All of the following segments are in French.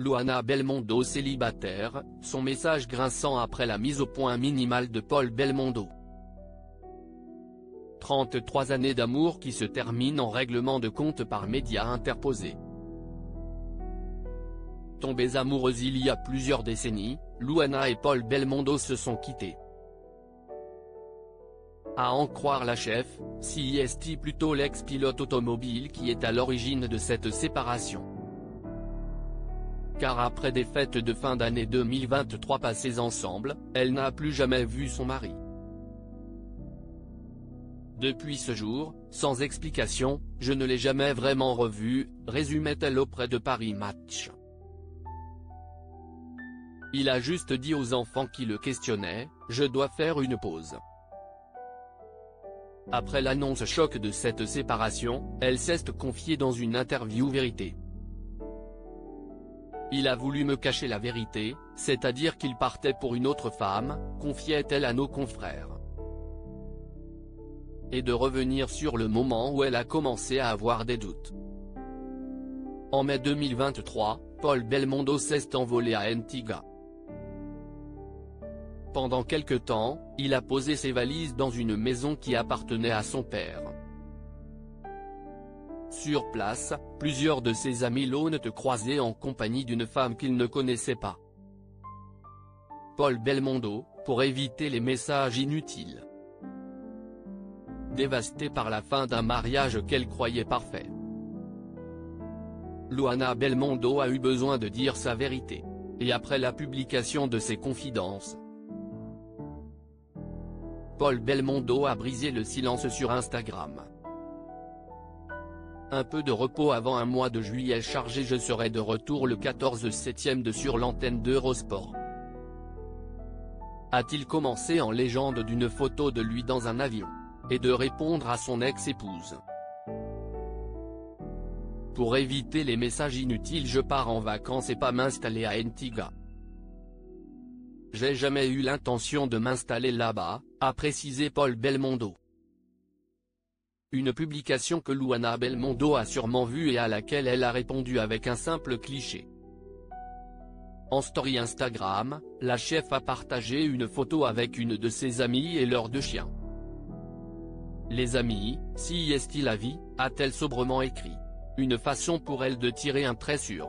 Luana Belmondo célibataire, son message grinçant après la mise au point minimale de Paul Belmondo. 33 années d'amour qui se terminent en règlement de compte par médias interposés. Tombés amoureux il y a plusieurs décennies, Luana et Paul Belmondo se sont quittés. À en croire la chef, c'est plutôt l'ex-pilote automobile qui est à l'origine de cette séparation. Car après des fêtes de fin d'année 2023 passées ensemble, elle n'a plus jamais vu son mari. Depuis ce jour, sans explication, je ne l'ai jamais vraiment revu, résumait-elle auprès de Paris Match. Il a juste dit aux enfants qui le questionnaient, « Je dois faire une pause ». Après l'annonce choc de cette séparation, elle s'est confiée dans une interview Vérité. Il a voulu me cacher la vérité, c'est-à-dire qu'il partait pour une autre femme, confiait-elle à nos confrères. Et de revenir sur le moment où elle a commencé à avoir des doutes. En mai 2023, Paul Belmondo s'est envolé à Antigua. Pendant quelque temps, il a posé ses valises dans une maison qui appartenait à son père. Sur place, plusieurs de ses amis l'ont croisé en compagnie d'une femme qu'il ne connaissait pas. Paul Belmondo, pour éviter les messages inutiles. Dévastée par la fin d'un mariage qu'elle croyait parfait. Luana Belmondo a eu besoin de dire sa vérité. Et après la publication de ses confidences, Paul Belmondo a brisé le silence sur Instagram. Un peu de repos avant un mois de juillet chargé, je serai de retour le 14/7 de sur l'antenne d'Eurosport. A-t-il commencé en légende d'une photo de lui dans un avion, et de répondre à son ex-épouse. Pour éviter les messages inutiles, je pars en vacances et pas m'installer à Antigua. J'ai jamais eu l'intention de m'installer là-bas, a précisé Paul Belmondo. Une publication que Luana Belmondo a sûrement vue et à laquelle elle a répondu avec un simple cliché. En story Instagram, la chef a partagé une photo avec une de ses amies et leurs deux chiens. Les amis, si est-il la vie, a-t-elle sobrement écrit. Une façon pour elle de tirer un trait sur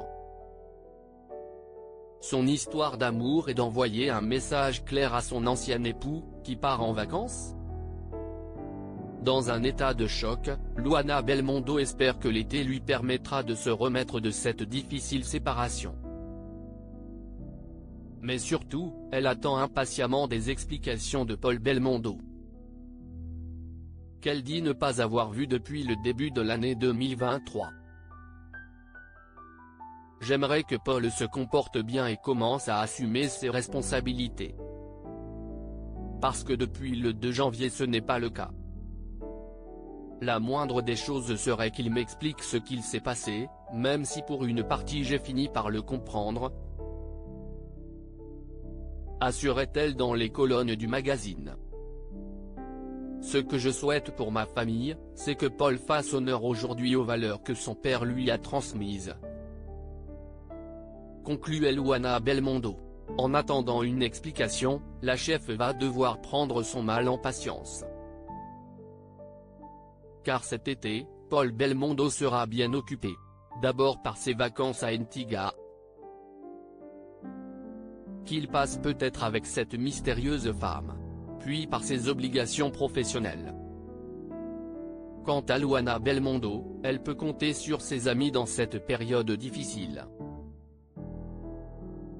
son histoire d'amour et d'envoyer un message clair à son ancien époux, qui part en vacances. Dans un état de choc, Luana Belmondo espère que l'été lui permettra de se remettre de cette difficile séparation. Mais surtout, elle attend impatiemment des explications de Paul Belmondo. Qu'elle dit ne pas avoir vu depuis le début de l'année 2023. J'aimerais que Paul se comporte bien et commence à assumer ses responsabilités. Parce que depuis le 2 janvier ce n'est pas le cas. La moindre des choses serait qu'il m'explique ce qu'il s'est passé, même si pour une partie j'ai fini par le comprendre. Assurait-elle dans les colonnes du magazine. Ce que je souhaite pour ma famille, c'est que Paul fasse honneur aujourd'hui aux valeurs que son père lui a transmises. Concluait Luana Belmondo. En attendant une explication, la chef va devoir prendre son mal en patience. Car cet été, Paul Belmondo sera bien occupé. D'abord par ses vacances à Antigua, qu'il passe peut-être avec cette mystérieuse femme. Puis par ses obligations professionnelles. Quant à Luana Belmondo, elle peut compter sur ses amis dans cette période difficile.